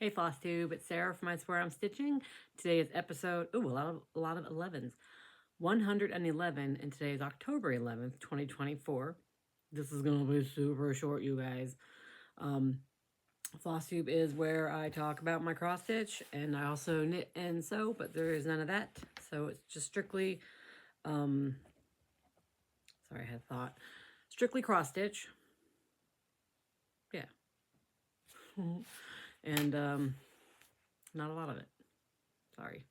Hey Flosstube, it's Sarah from isweariamstitching. Today is episode, a lot of 11s. 111, and today is October 11th, 2024. This is going to be super short, you guys. Flosstube is where I talk about my cross stitch, and I also knit and sew, but there is none of that. So it's just strictly, sorry, I had a thought. Strictly cross stitch. Yeah. And not a lot of it. Sorry.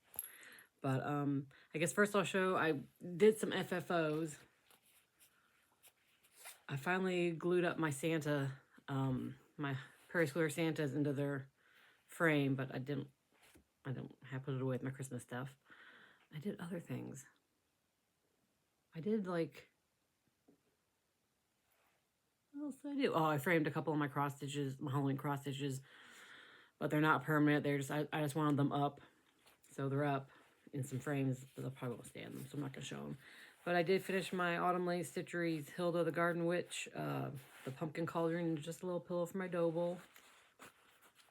But I guess first I'll show, I did some FFOs. I finally glued up my Santa, my Prairie Schooler Santas into their frame, but I didn't have put it away with my Christmas stuff. I did other things. I did like, what else did I do? Oh, I framed a couple of my cross stitches, my Halloween cross stitches, but they're not permanent. They're just, I just wanted them up. So they're up in some frames, but I probably won't stand them, so I'm not going to show them. But I did finish my Autumn Lane Stitcheries Hilda the Garden Witch, the Pumpkin Cauldron, and just a little pillow for my dough bowl.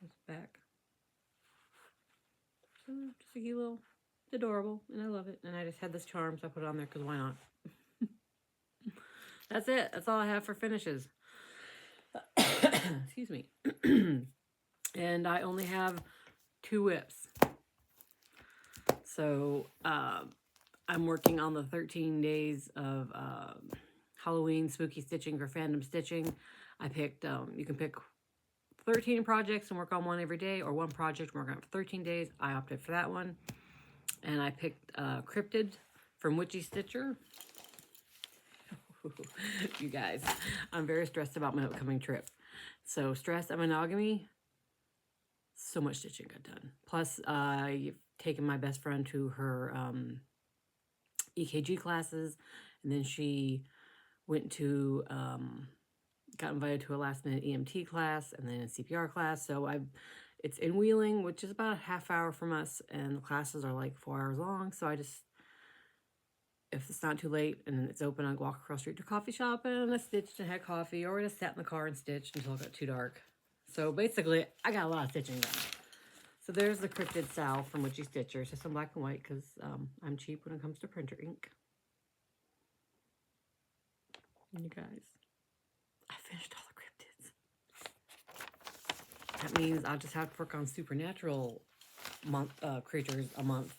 It's back. So just a cute little, it's adorable, and I love it. And I just had this charm, so I put it on there because why not? That's it. That's all I have for finishes. Excuse me. And I only have 2 whips. So I'm working on the 13 days of Halloween spooky stitching for fandom stitching. I picked, you can pick 13 projects and work on one every day, or one project and work on it for 13 days. I opted for that one. And I picked Cryptid from Witchy Stitcher. You guys, I'm very stressed about my upcoming trip. So stress and monogamy, so much stitching got done. Plus, I've taken my best friend to her EKG classes, and then she went to, got invited to a last minute EMT class, and then a CPR class. So it's in Wheeling, which is about a half hour from us, and the classes are like 4 hours long. So I just, if it's not too late and it's open, I'll walk across the street to a coffee shop and I stitched and had coffee, or I just sat in the car and stitched until it got too dark. So basically, I got a lot of stitching done. So there's the Cryptid Sal from Witchy Stitcher. It's just in black and white because I'm cheap when it comes to printer ink. And you guys, I finished all the cryptids. That means I'll just have to work on supernatural creatures a month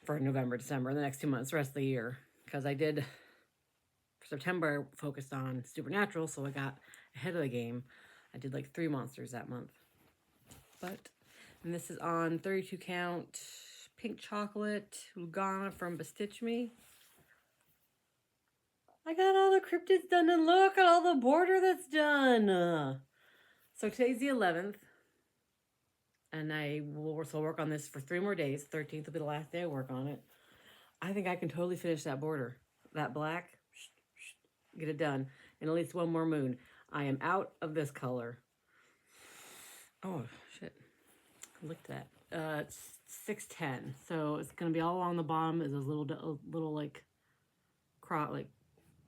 for November, December, the next 2 months, the rest of the year. Because I did, for September, focused on supernatural, so I got ahead of the game. I did like 3 monsters that month. And this is on 32 count pink chocolate Lugana from Bestitch Me. I got all the cryptids done, and look at all the border that's done. So today's the 11th, and I will also work on this for 3 more days. 13th will be the last day I work on it. I think I can totally finish that border, that black, get it done, and at least 1 more moon. I am out of this color. Oh, shit. Look at that. It's 610. So it's going to be all along the bottom is those little like, like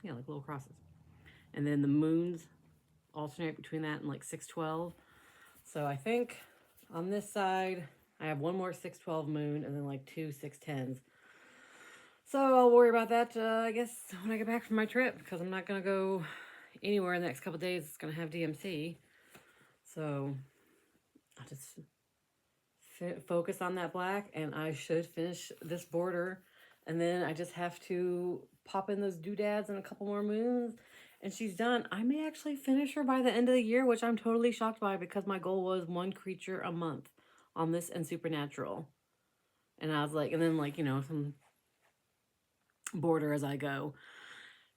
little crosses. And then the moons alternate between that and like 612. So I think on this side, I have 1 more 612 moon and then like 2 610s. So I'll worry about that, I guess, when I get back from my trip, because I'm not going to go anywhere in the next couple days. It's going to have DMC. So I'll just focus on that black, and I should finish this border. And then I just have to pop in those doodads and a couple more moons, and she's done. I may actually finish her by the end of the year, which I'm totally shocked by, because my goal was 1 creature a month on this and supernatural. And I was like, and then like, some border as I go.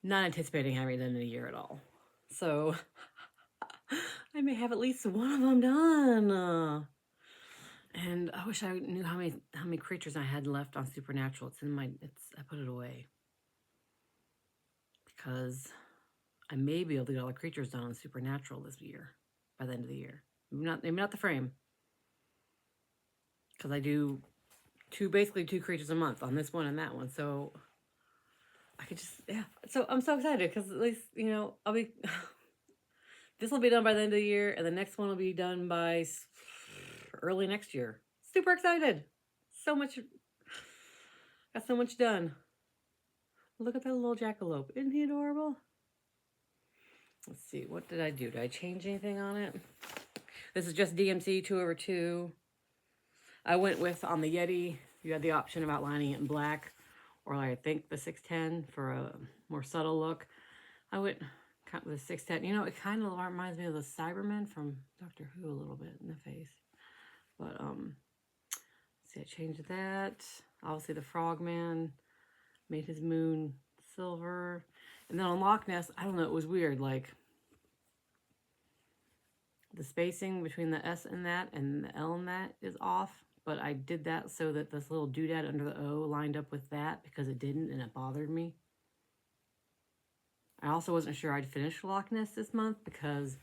Not anticipating having it done in a year at all. So I may have at least 1 of them done. And I wish I knew how many creatures I had left on supernatural. It's in I put it away. Because I may be able to get all the creatures done on supernatural this year, by the end of the year. Maybe not the frame. Because I do basically 2 creatures a month on this one and that one. So I could just, yeah. So I'm so excited because at least, I'll be, This will be done by the end of the year, and the next one will be done by early next year. Super excited. So much. Got so much done. Look at that little jackalope. Isn't he adorable? Let's see. What did I do? Did I change anything on it? This is just DMC 2/2. I went with, on the Yeti, you had the option of outlining it in black, or I think the 610 for a more subtle look. I went with the 610. You know, it kind of reminds me of the Cybermen from Doctor Who a little bit in the face. But, see, I changed that. Obviously, the Frogman made his moon silver. And then on Loch Ness, I don't know, it was weird. Like, the spacing between the S and that and the L and that is off. But I did that so that this little doodad under the O lined up with that, because it didn't and it bothered me. I also wasn't sure I'd finish Loch Ness this month because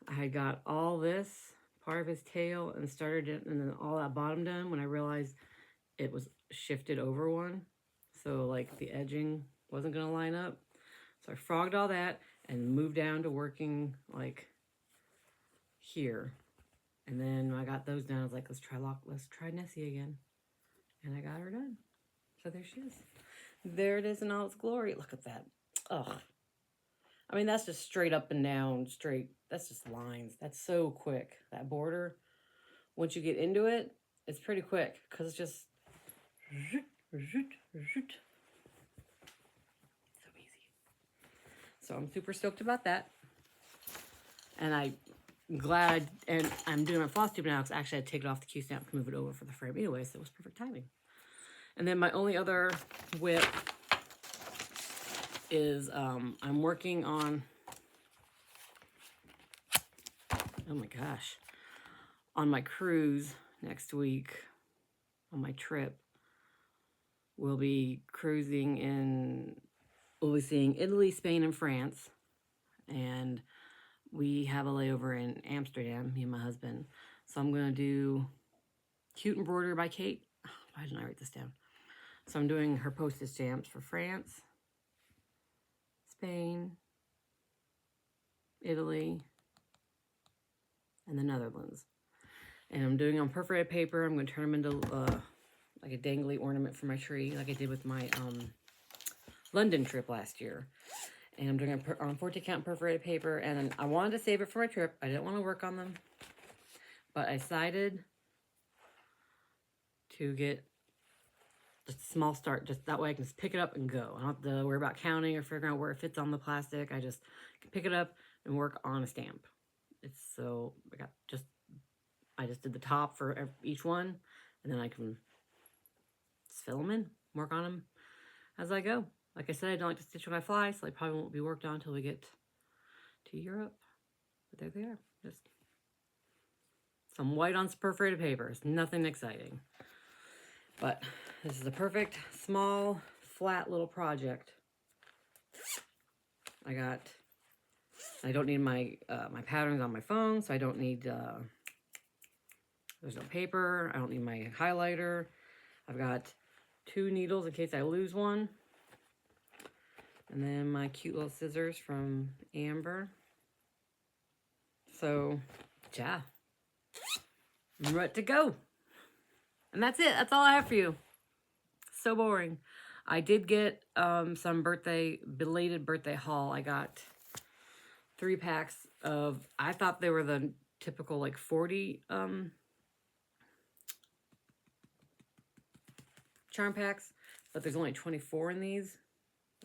I had got all this, part of his tail, and started it, and then all that bottom done when I realized it was shifted over one. So like the edging wasn't going to line up. So I frogged all that and moved down to working like here. And then when I got those done, I was like, let's try Nessie again. And I got her done. So there she is. There it is in all its glory. Look at that. Ugh. I mean, that's just straight up and down, straight. That's just lines. That's so quick. That border, once you get into it, it's pretty quick because it's just so easy. So I'm super stoked about that. And I'm glad, and I'm doing my Flosstube now because actually I had to take it off the Q-stamp to move it over for the frame anyway, so it was perfect timing. And then my only other whip is I'm working on, oh my gosh, on my cruise next week, on my trip. We'll be cruising in, we'll be seeing Italy, Spain, and France. And we have a layover in Amsterdam, me and my husband. So I'm going to do Cute Embroidery by Kate. Why didn't I write this down? So I'm doing her postage stamps for France, Spain, Italy, and the Netherlands. And I'm doing on perforated paper. I'm going to turn them into like a dangly ornament for my tree, like I did with my London trip last year. And I'm doing it on 40 count perforated paper. And I wanted to save it for my trip. I didn't want to work on them. But I decided to get just a small start. Just that way I can just pick it up and go. I don't have to worry about counting or figuring out where it fits on the plastic. I just can pick it up and work on a stamp. It's so, I just did the top for each one. And then I can just fill them in, work on them as I go. Like I said, I don't like to stitch when I fly, so they probably won't be worked on until we get to Europe. But there they are. Just some white on perforated paper. It's nothing exciting. But this is a perfect, small, flat little project. I don't need my my patterns on my phone, so I don't need, there's no paper. I don't need my highlighter. I've got 2 needles in case I lose one. And then my cute little scissors from Amber. So, yeah. I'm ready to go. And that's it. That's all I have for you. So boring. I did get some belated birthday haul. I got 3 packs of, I thought they were the typical like 40 charm packs, but there's only 24 in these.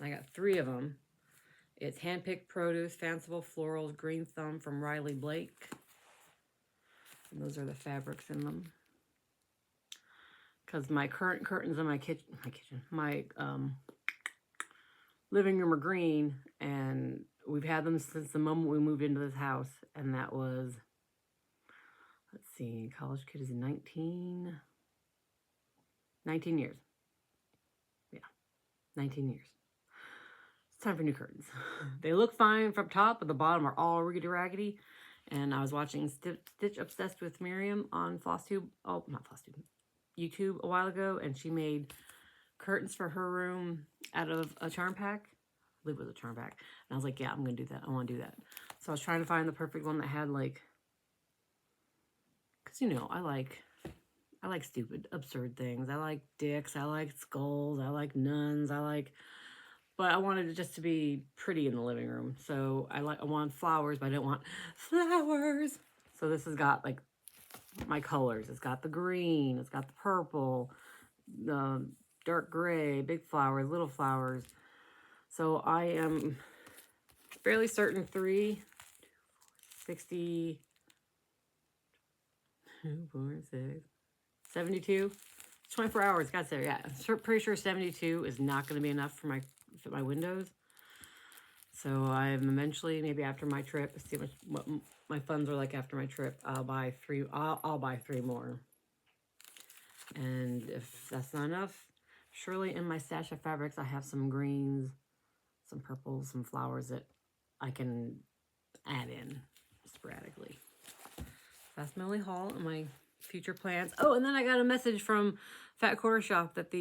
I got 3 of them. It's Handpicked Produce, Fanciful Florals, Green Thumb from Riley Blake. And those are the fabrics in them. Because my current curtains in my living room are green, and we've had them since the moment we moved into this house, and that was, let's see, college kid is 19 years. Yeah, 19 years. It's time for new curtains. They look fine from top, but the bottom are all rickety-raggedy. And I was watching Stitch Obsessed with Miriam on Flosstube. Oh, not Flosstube. YouTube a while ago. And she made curtains for her room out of a charm pack. believe it was a turn back. And I was like, yeah, I'm going to do that. I want to do that. So I was trying to find the perfect one that had like, because, you know, I like stupid, absurd things. I like dicks. I like skulls. I like nuns. But I wanted it just to be pretty in the living room. So I want flowers, but I didn't want flowers. So this has got like my colors. It's got the green. It's got the purple, the dark gray, big flowers, little flowers. So I am fairly certain 60, 72, 24 hours. Got there. Yeah, I'm pretty sure 72 is not going to be enough for my windows. So I'm eventually, maybe after my trip, see what my funds are like after my trip. I'll buy 3. I'll buy 3 more. And if that's not enough, surely in my stash of fabrics, I have some greens, some purples, some flowers that I can add in sporadically. That's my only haul and my future plans. Oh, and then I got a message from Fat Quarter Shop that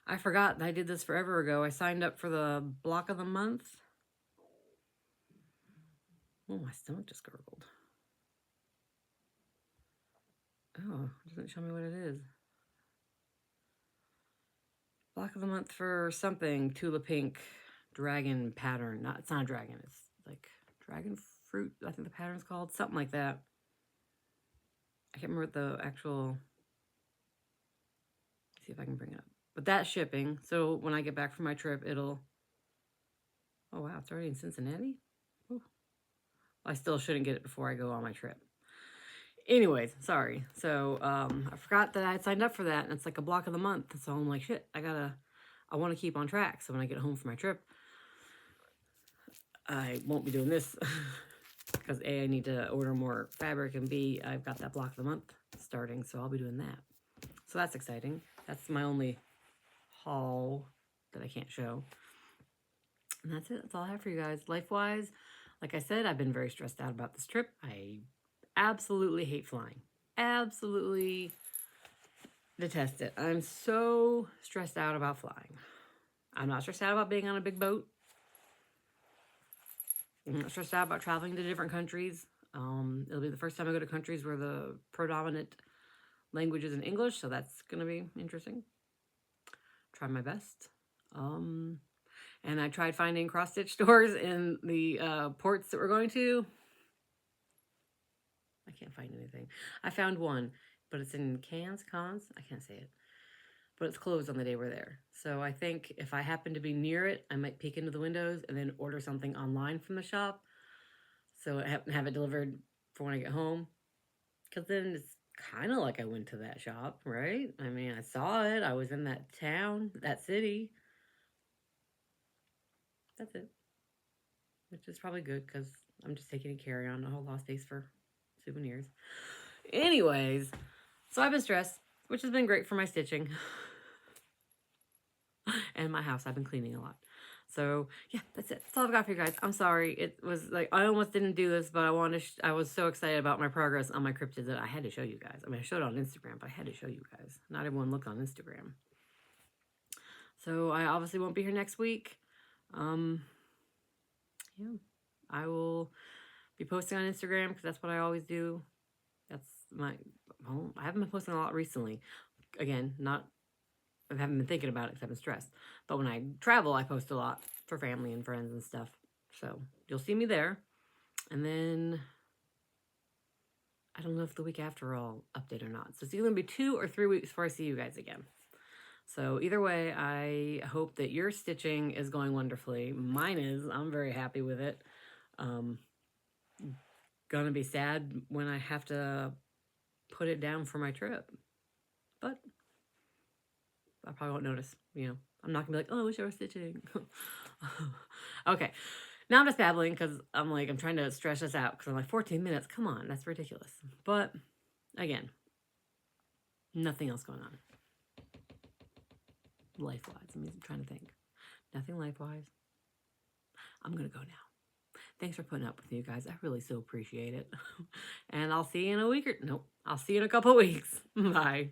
I forgot that I did this forever ago. I signed up for the block of the month. Oh, my stomach just gurgled. Oh, it doesn't show me what it is. Block of the month for something. Tula Pink dragon pattern. It's not a dragon. It's like dragon fruit. I think the pattern's called. Something like that. I can't remember what the actual... Let's see if I can bring it up. But that's shipping. So when I get back from my trip, it'll... Oh, wow. It's already in Cincinnati? Ooh. I still shouldn't get it before I go on my trip. Anyways, sorry. So I forgot that I had signed up for that, and it's like a block of the month. So I'm like, shit, I want to keep on track. So when I get home from my trip, I won't be doing this because A, I need to order more fabric, and B, I've got that block of the month starting, so I'll be doing that. So that's exciting. That's my only haul that I can't show. And that's it. That's all I have for you guys. Life-wise, like I said, I've been very stressed out about this trip. I absolutely hate flying. Absolutely detest it. I'm so stressed out about flying. I'm not stressed out about being on a big boat. I'm not stressed out about traveling to different countries. It'll be the first time I go to countries where the predominant language is in English, so that's going to be interesting. Try my best. And I tried finding cross-stitch stores in the ports that we're going to. I can't find anything. I found one, but it's in Cons. I can't say it. But it's closed on the day we're there. So I think if I happen to be near it, I might peek into the windows and then order something online from the shop. So I have it delivered for when I get home. Because then it's kind of like I went to that shop, right? I mean, I saw it. I was in that town, that city. That's it. Which is probably good because I'm just taking a carry-on, a whole lot of space for souvenirs. Anyways, so I've been stressed, which has been great for my stitching. And my house, I've been cleaning a lot. So yeah, that's it. That's all I've got for you guys. I'm sorry. It was like, I almost didn't do this, but I was so excited about my progress on my cryptids that I had to show you guys. I mean, I showed it on Instagram, but I had to show you guys. Not everyone looked on Instagram. So I obviously won't be here next week. Yeah, I will be posting on Instagram because that's what I always do. I haven't been posting a lot recently. Again, I haven't been thinking about it because I've been stressed. But when I travel, I post a lot for family and friends and stuff. So you'll see me there. And then I don't know if the week after I'll update or not. So it's either going to be 2 or 3 weeks before I see you guys again. So either way, I hope that your stitching is going wonderfully. Mine is. I'm very happy with it. Gonna be sad when I have to put it down for my trip. But I probably won't notice, you know. I'm not gonna be like, oh, I wish I was stitching. Okay. Now I'm just babbling because I'm trying to stretch this out because I'm like, 14 minutes. Come on, that's ridiculous. But again, nothing else going on. Life-wise. I'm trying to think. Nothing life-wise. I'm gonna go now. Thanks for putting up with me, you guys. I really so appreciate it. And I'll see you in a week I'll see you in a couple weeks. Bye.